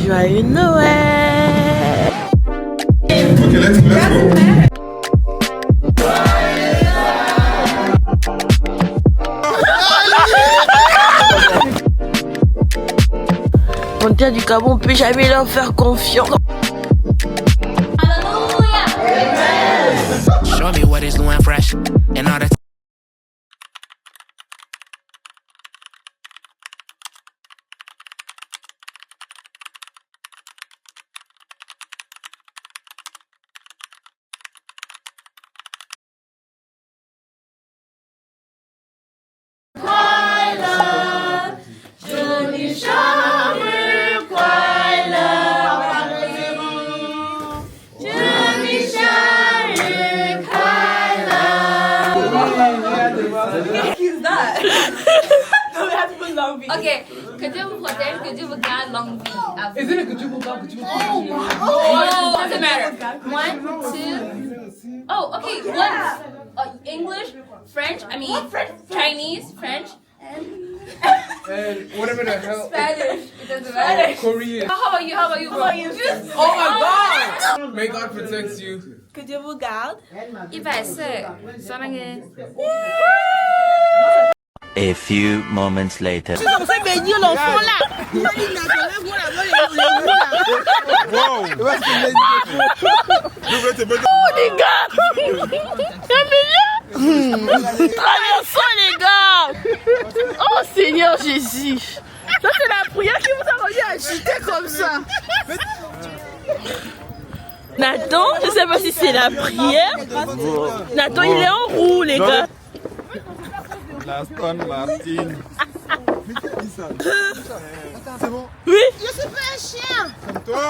Joyeux Noël. Ok, let's go. On tient du Gabon, on peut jamais leur faire confiance. Show me what is new and fresh and all that. Ok, que Dieu vous protège, que Dieu vous garde longue vie. Is it a que Dieu vous garde, que Dieu vous protège? Oh, doesn't matter. 1, 2. Oh, okay. One. English, French. I mean, Chinese, French, And whatever the hell. Spanish. It doesn't matter. Korean. How about you? How about you, bro? Oh my God! May God protect you. Que Dieu vous garde. 140. Sound again. A few moments later. Tu es censé bénir l'enfant là. Wow! Oh les gars. Traversons les gars. Oh Seigneur Jésus. Ça c'est la prière qui vous a rendu agité comme ça. Nathan, je sais pas si c'est la prière. Nathan il est en roue les gars. Aston Martin. C'est bon? Oui. Je suis pas un chien. Comme toi?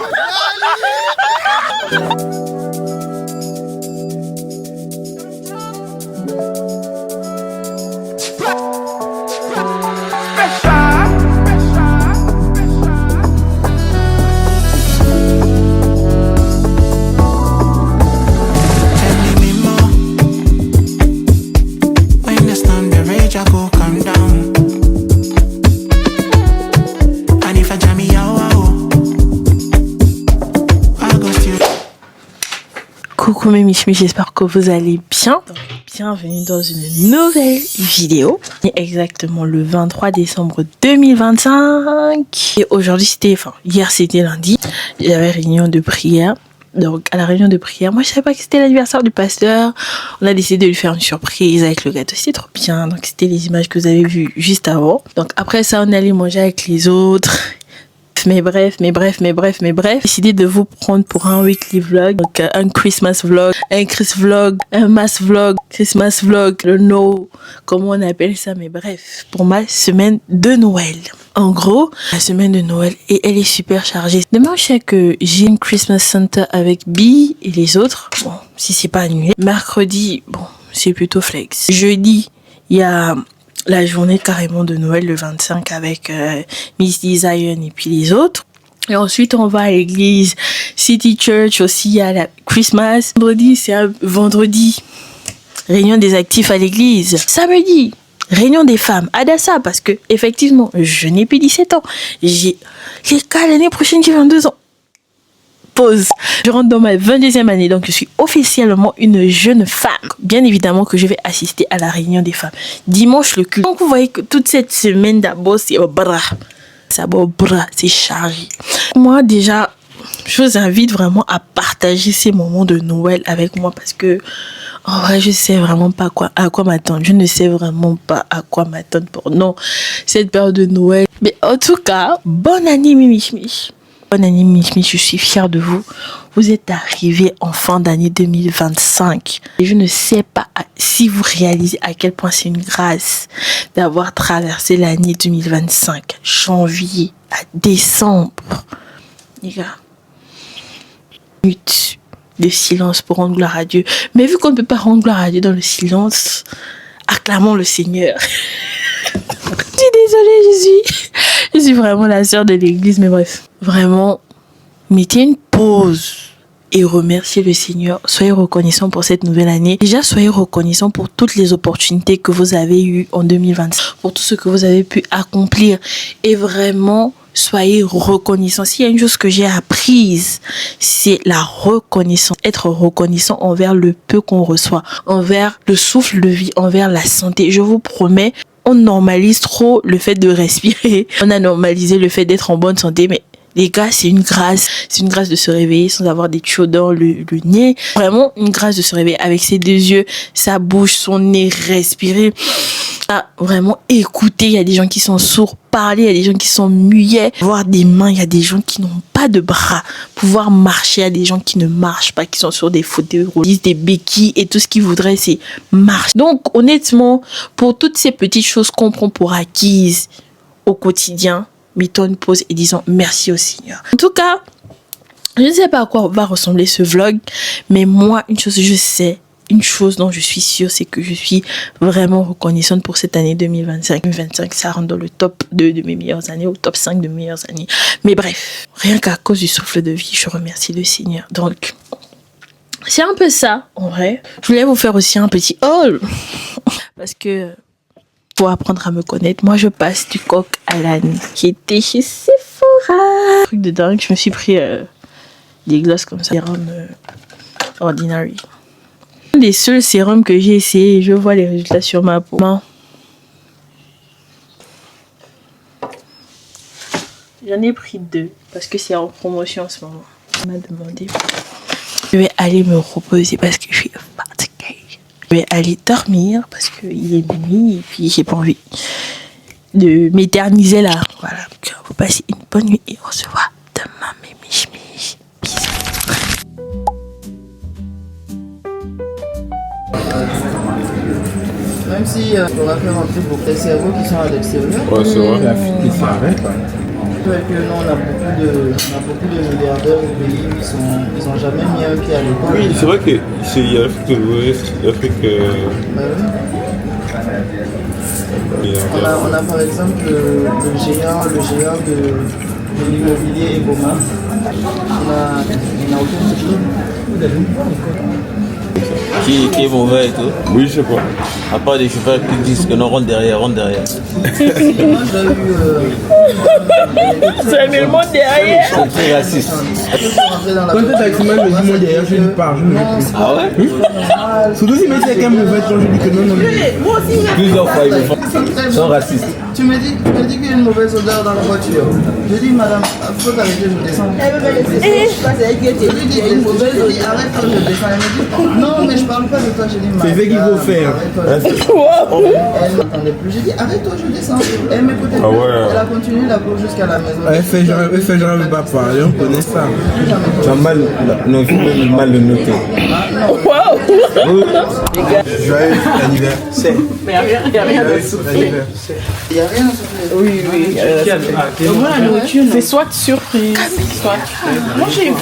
Coucou mes michmis, j'espère que vous allez bien. Donc, bienvenue dans une nouvelle vidéo. Exactement le 23 décembre 2025. Et aujourd'hui hier c'était lundi. Il y avait réunion de prière. Donc à la réunion de prière, moi je savais pas que c'était l'anniversaire du pasteur. On a décidé de lui faire une surprise avec le gâteau. C'était trop bien. Donc c'était les images que vous avez vues juste avant. Donc après ça on allait manger avec les autres. Mais bref, j'ai décidé de vous prendre pour un weekly vlog, donc un Christmas vlog, un Chris vlog, un mass vlog, Christmas vlog, le no, comment on appelle ça, mais bref, pour ma semaine de Noël. En gros, la semaine de Noël, et elle est super chargée. Demain, je sais que j'ai une Christmas Santa avec B et les autres, bon, si c'est pas annulé. Mercredi, bon, c'est plutôt flex. Jeudi, il y a la journée carrément de Noël le 25 avec Miss Zion et puis les autres. Et ensuite on va à l'église City Church aussi à la Christmas. Vendredi c'est un vendredi réunion des actifs à l'église. Samedi réunion des femmes à Dassa parce que effectivement je n'ai plus 17 ans. J'ai cas l'année prochaine j'ai 22 ans. Pause. Je rentre dans ma 22e année, donc je suis officiellement une jeune femme. Bien évidemment que je vais assister à la réunion des femmes. Dimanche, le culte. Donc vous voyez que toute cette semaine d'abord, c'est c'est chargé. Moi déjà, je vous invite vraiment à partager ces moments de Noël avec moi parce que en vrai, je sais vraiment pas à quoi m'attendre. Je ne sais vraiment pas à quoi m'attendre pour cette période de Noël. Mais en tout cas, bonne année Mimi. Bonne année Mimi, je suis fière de vous. Vous êtes arrivés en fin d'année 2025. Et je ne sais pas si vous réalisez à quel point c'est une grâce d'avoir traversé l'année 2025. Janvier à décembre. Les gars. Minute de silence pour rendre gloire à Dieu. Mais vu qu'on ne peut pas rendre gloire à Dieu dans le silence, acclamons le Seigneur. Je suis désolée, je suis vraiment la sœur de l'église, mais bref. Vraiment, mettez une pause et remerciez le Seigneur. Soyez reconnaissants pour cette nouvelle année. Déjà, soyez reconnaissants pour toutes les opportunités que vous avez eues en 2025, pour tout ce que vous avez pu accomplir. Et vraiment, soyez reconnaissants. S'il y a une chose que j'ai apprise, c'est la reconnaissance. Être reconnaissant envers le peu qu'on reçoit, envers le souffle de vie, envers la santé. Je vous promets, on normalise trop le fait de respirer. On a normalisé le fait d'être en bonne santé, mais les gars, c'est une grâce. C'est une grâce de se réveiller sans avoir des chauds dans le nez. Vraiment, une grâce de se réveiller avec ses deux yeux, sa bouche, son nez, respirer. Ah, vraiment, écouter. Il y a des gens qui sont sourds. Parler, il y a des gens qui sont muets. Voir des mains, il y a des gens qui n'ont pas de bras. Pouvoir marcher, il y a des gens qui ne marchent pas, qui sont sur des fauteuils roulants, des béquilles et tout ce qu'ils voudraient, c'est marcher. Donc, honnêtement, pour toutes ces petites choses qu'on prend pour acquises au quotidien, mettons une pause et disons merci au Seigneur. En tout cas, je ne sais pas à quoi va ressembler ce vlog, mais moi, une chose je sais, une chose dont je suis sûre, c'est que je suis vraiment reconnaissante pour cette année 2025. 2025, ça rentre dans le top 2 de mes meilleures années, au top 5 de mes meilleures années. Mais bref, rien qu'à cause du souffle de vie, je remercie le Seigneur. Donc, c'est un peu ça, en vrai. Je voulais vous faire aussi un petit haul, parce que pour apprendre à me connaître, moi je passe du coq à l'âne qui était chez Sephora. Truc de dingue, je me suis pris des glosses comme ça, sérum ordinary. Un des seuls sérums que j'ai essayé, je vois les résultats sur ma peau. Non. J'en ai pris 2 parce que c'est en promotion en ce moment. On m'a demandé. Je vais aller me reposer parce que je suis fatiguée. Je vais aller dormir parce qu'il est minuit et puis j'ai pas envie de m'éterniser là. Voilà. Donc, vous passez une bonne nuit et on se voit demain, mes mich. Bisous. Même si on va faire un truc pour tes cerveaux qui sont à l'extérieur. Ouais, c'est vrai. La fille qui s'arrête. Que nous, on a beaucoup de milliardaires au pays où ils ont jamais mis un pied à l'école. Oui, c'est vrai que c'est l'Afrique de l'Ouest, l'Afrique. On a par exemple le géant de l'immobilier Eboma. On a aucun diplôme. Qui est mauvais et tout. Oui, je sais pas. À part des chauffeurs qui disent que non, rentre derrière. Moi, j'ai Ça met le monde derrière. C'est très raciste. Quand t'es taximan, me dis moi derrière, je dis pas. Ah ouais? Surtout si c'est quelqu'un mauvais, quand je dis que non. Moi aussi, Plusieurs fois, ils sont racistes. Tu me dis qu'il y a une mauvaise odeur dans la voiture. Je dis, madame, faut arrêter, je descends. Je lui dis, il y a une mauvaise odeur, arrête quand je descends. Elle me dit, non, mais je parle pas de toi. Je dis, C'est ce qu'il faut faire. Elle n'entendait plus. J'ai dit, arrête-toi, je descends. Elle m'écoutait Ah plus. ouais. Elle a continué la course jusqu'à la maison. Elle fait genre, elle veut pas parler, on connaît ça. Tu as mal, non, il faut mal le noter. Joyeux anniversaire. Mais il n'y a rien de souffler. Il n'y a rien à souffler. Oui. Au moins la nourriture, c'est soit surprise, soit moi j'ai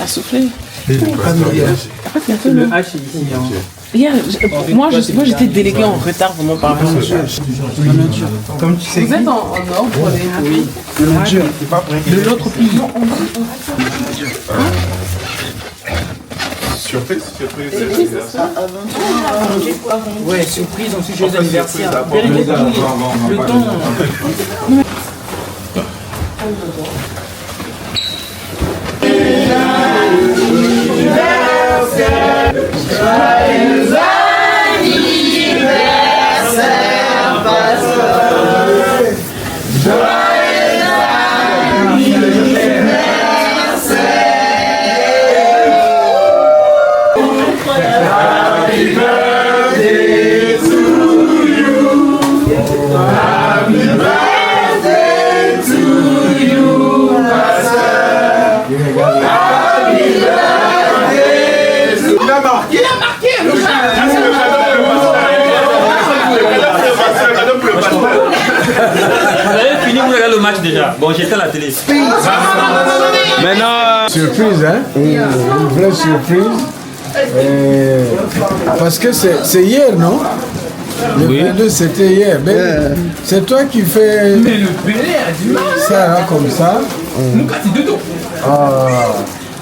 à souffler. Le H est ici. Regarde, moi j'étais déléguée en retard vraiment par rapport à ça. Comme tu sais. Vous êtes en ordre pour les Oui. Le manager, c'est pas prêt. de l'autre pays. Surprise. Ouais, surprise, ensuite joyeux anniversaire. Le temps. Vous avez fini, vous regardez le match déjà. Bon, j'étais à la télé. Maintenant. Surprise, hein? Une vraie surprise. Parce que c'est hier, non? Le 22, c'était hier. Mais c'est toi qui fais ça hein, comme ça. Ah.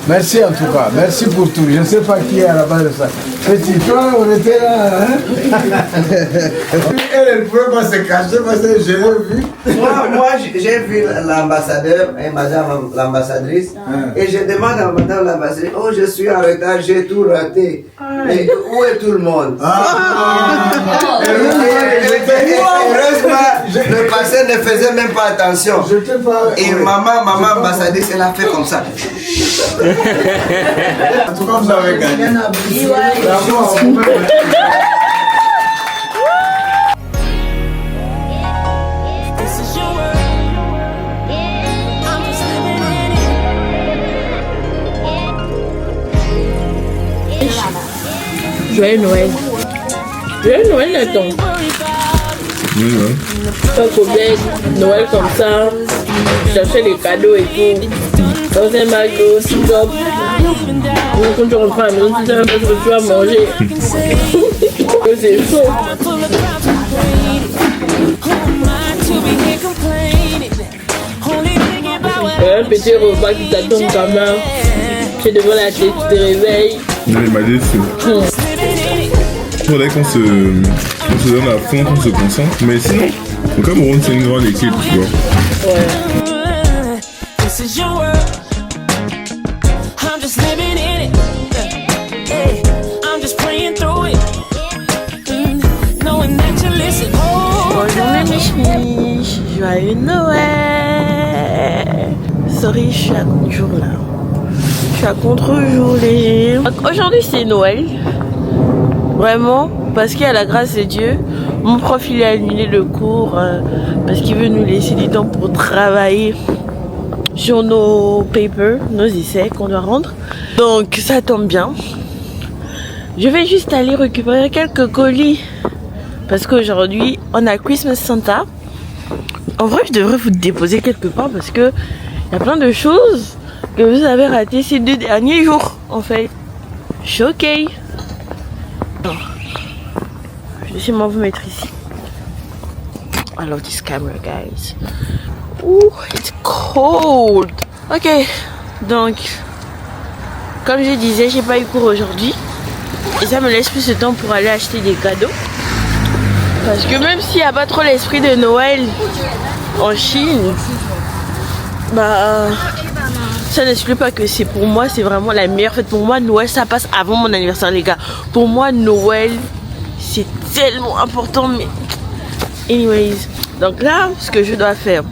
Merci en tout cas, merci pour tout. Je ne sais pas qui est à la base de ça. Petit, toi, on était là, hein? Elle ne pouvait pas se cacher parce que je l'ai vu. Moi j'ai vu l'ambassadeur et madame l'ambassadrice et je demande à madame l'ambassadrice, oh je suis en retard, j'ai tout raté. Et où est tout le monde? Heureusement, le pasteur ne faisait même pas attention. Et maman ambassadrice, elle a fait comme ça. En tout cas, vous avez gagné. Joyeux Noël. Joyeux Noël, Nathan. Pas de problème. Noël comme ça. Chercher les cadeaux et tout. Dans un McDo, stop. Quand tu rentres à la maison, tu sais même pas ce que tu vas manger. C'est chaud. Un petit repas qui t'attend quand même. Tu es devant la télé, tu te réveilles. Non, il m'a dit il faudrait qu'on se donne à fond, qu'on se concentre. Mais sinon, au Cameroun, c'est une grande équipe, tu vois. Ouais. Bonjour mes miches, joyeux Noël. Sorry, je suis à contre-jour là. Je suis à contre-jour léger. Aujourd'hui c'est Noël. Vraiment, parce qu'il y a la grâce de Dieu. Mon prof il a annulé le cours parce qu'il veut nous laisser du temps pour travailler sur nos papers, nos essais qu'on doit rendre. Donc ça tombe bien. Je vais juste aller récupérer quelques colis parce qu'aujourd'hui on a Christmas Santa. En vrai je devrais vous déposer quelque part parce que il y a plein de choses que vous avez ratées ces 2 derniers jours en fait. Choqué. Laissez-moi vous mettre ici. I love this camera guys. Ooh, it's cold. Ok, donc comme je disais, j'ai pas eu cours aujourd'hui et ça me laisse plus de temps pour aller acheter des cadeaux parce que même s'il n'y a pas trop l'esprit de Noël en Chine, bah ça n'exclut pas que c'est pour moi, c'est vraiment la meilleure fête. Pour moi Noël ça passe avant mon anniversaire les gars. Pour moi Noël c'est tellement important. Mais anyways, donc là ce que je dois faire,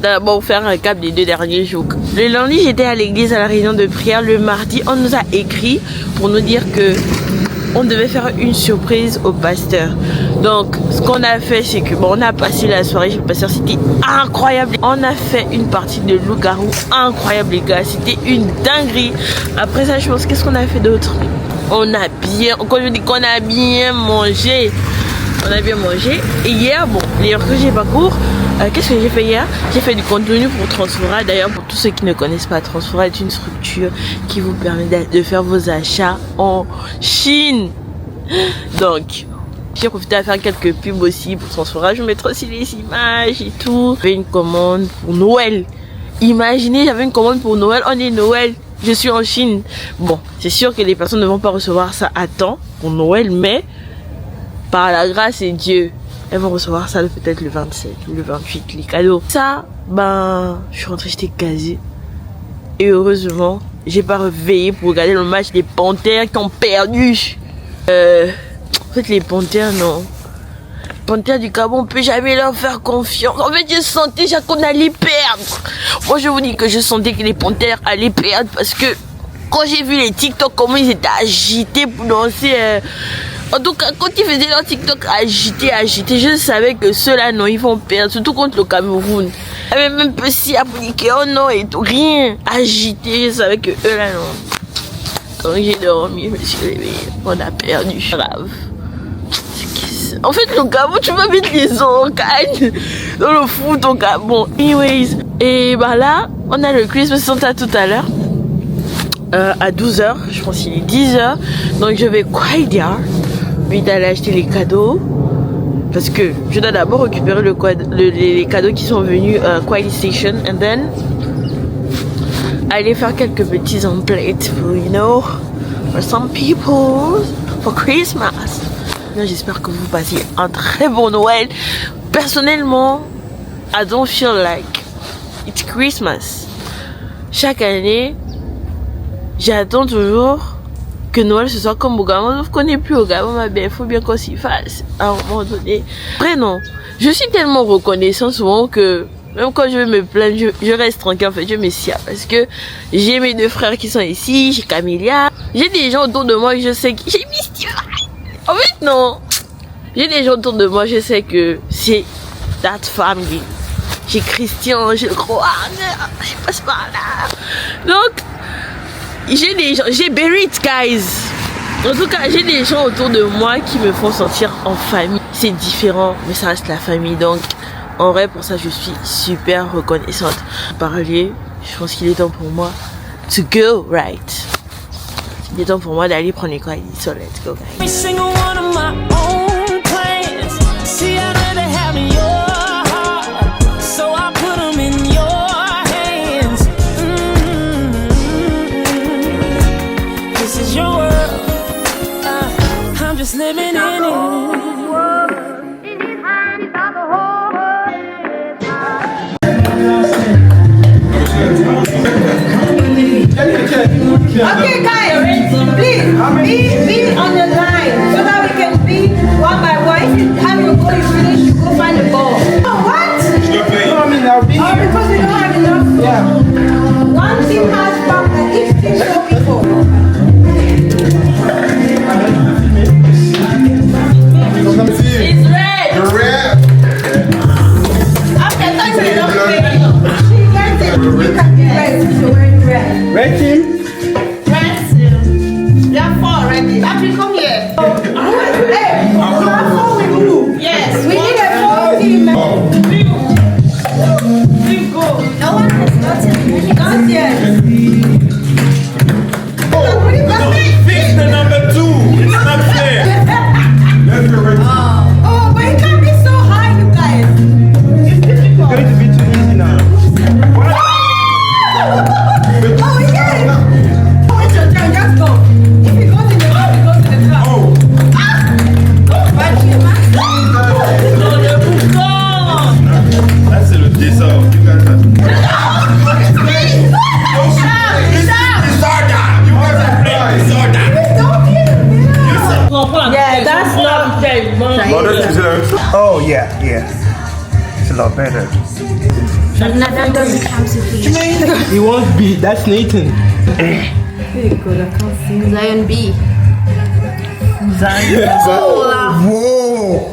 d'abord faire un récap des 2 derniers jours. Le lundi j'étais à l'église à la réunion de prière. Le mardi on nous a écrit pour nous dire que on devait faire une surprise au pasteur. Donc ce qu'on a fait c'est que bon, on a passé la soirée chez le pasteur, c'était incroyable. On a fait une partie de loup-garou incroyable les gars, c'était une dinguerie. Après ça je pense qu'est-ce qu'on a fait d'autre? On a bien, quand je dis qu'on a bien mangé, on a bien mangé. Et hier, bon, d'ailleurs que j'ai pas cours, qu'est-ce que j'ai fait hier? J'ai fait du contenu pour Transfora. D'ailleurs, pour tous ceux qui ne connaissent pas, Transfora est une structure qui vous permet de faire vos achats en Chine. Donc, j'ai profité à faire quelques pubs aussi pour Transfora. Je vous mettrai aussi les images et tout. J'avais une commande pour Noël. Imaginez, j'avais une commande pour Noël. On est Noël. Je suis en Chine. Bon, c'est sûr que les personnes ne vont pas recevoir ça à temps pour Noël, mais par la grâce de Dieu, elles vont recevoir ça peut-être le 27 ou le 28, les cadeaux. Ça, ben, je suis rentrée, j'étais casée. Et heureusement, j'ai pas réveillé pour regarder le match des Panthères qui ont perdu. En fait, les Panthères, non. Panthères du Gabon, on peut jamais leur faire confiance. En fait, je sentais qu'on allait perdre. Moi, je vous dis que je sentais que les Panthères allaient perdre parce que quand j'ai vu les TikTok, comment ils étaient agités pour danser. En tout cas, quand ils faisaient leur TikTok agités, je savais que ceux-là, non, ils vont perdre, surtout contre le Cameroun. Il y avait même peu si appliqué, oh non, et tout, rien. Agité, je savais que eux là, non. Donc j'ai dormi, je me suis réveillée. On a perdu. Grave. En fait, le Gabon, tu vas mettre les organes dans le foot au Gabon. Anyways, et bah là, on a le Christmas Santa tout à l'heure. À 12h, je pense qu'il est 10h. Donc je vais Kwaidia, puis d'aller acheter les cadeaux. Parce que je dois d'abord récupérer les cadeaux qui sont venus à Kwai Station. And then, aller faire quelques petits emplettes pour, you know, for some people, for Christmas. J'espère que vous passez un très bon Noël. Personnellement, I don't feel like it's Christmas. Chaque année, j'attends toujours que Noël ce soit comme au Gabon. Sauf qu'on n'est plus au Gabon, ma belle. Il faut bien qu'on s'y fasse à un moment donné. Après, non. Je suis tellement reconnaissante souvent que même quand je vais me plaindre, je reste tranquille. En fait, je me sied parce que j'ai mes 2 frères qui sont ici, j'ai Camélia. J'ai des gens autour de moi que je sais que j'ai Misty. En fait, non. J'ai des gens autour de moi, je sais que c'est that family. J'ai Christian, j'ai Croix, je passe par là. Donc, j'ai des gens, j'ai Berit, guys. En tout cas, j'ai des gens autour de moi qui me font sentir en famille. C'est différent, mais ça reste la famille. Donc, en vrai, pour ça, je suis super reconnaissante. Parler, je pense qu'il est temps pour moi to go right. Il est temps pour moi d'aller prendre l'école. So let's go, guys. Living in it. Okay, guys, please be on the line so that we can be one by one. If you have your goal, you finish, you go find the ball. Oh, what? No, I mean, I'll be here. Because we don't have enough. Yeah. One team has back and each team show people. It's red. The red. After that, we don't pay. She gets it. You can be red. She's wearing red. Red team. Red team. There are 4 already. Actually, come here. Hey, you have 4 with blue. Yes. We need a 4 team. Blue go. No one has gotten. Not yet. Fix the number 2. It's not fair. Oh, but it can't be so high, you guys. It's difficult. It's going to be too easy now. Oh, yeah. Oh, it's your turn. Just go. If it goes in the club, it goes in the club. Oh. Là, c'est le désordre. You guys are... Yeah, that's not Oh, yeah. It's a lot better. Nathan doesn't come to please. He won't be. That's Nathan. Zion B. Whoa.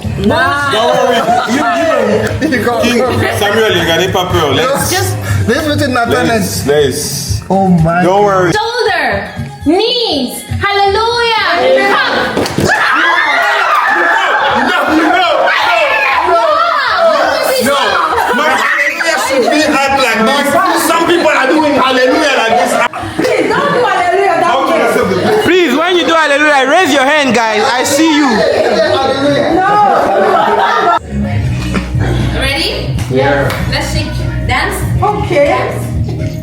Samuel, n'ayez pas peur. Let's look at Nathan. Let's. Oh my. Don't worry. Shoulder, knees, hallelujah. Come. Some people are doing hallelujah like this. Please don't do hallelujah. Please, when you do hallelujah, raise your hand, guys. I see you. Ready? Yeah. Let's shake. Dance. Okay.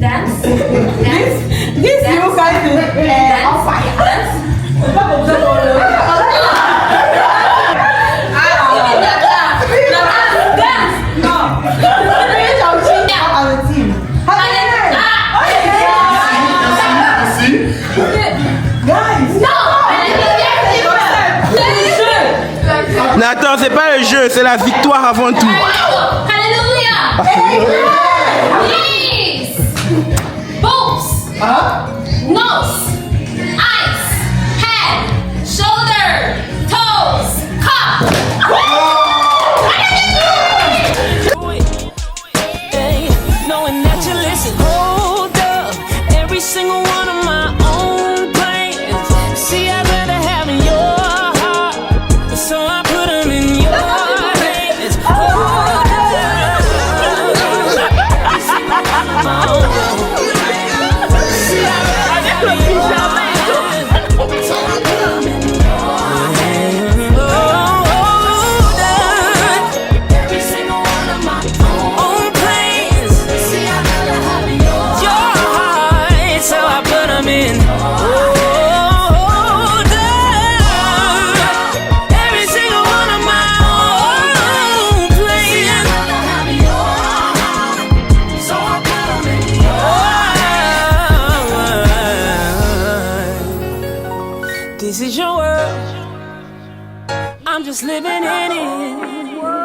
Dance. This you guys is on fire. Dance. Nathan, c'est pas le jeu, c'est la victoire avant tout. Hallelujah. Knees. Bones. Nose. Eyes. Head. Shoulder. Toes. Cup. Knowing that you listen, hold up. Every single one of my own plans. See, I'd rather have in your heart, so I put them in your hands. See, I'd rather have in your hands, so I put them in your hands. Every single one of my own plans. See, I'd rather have in your heart. This is your world. I'm just living in it.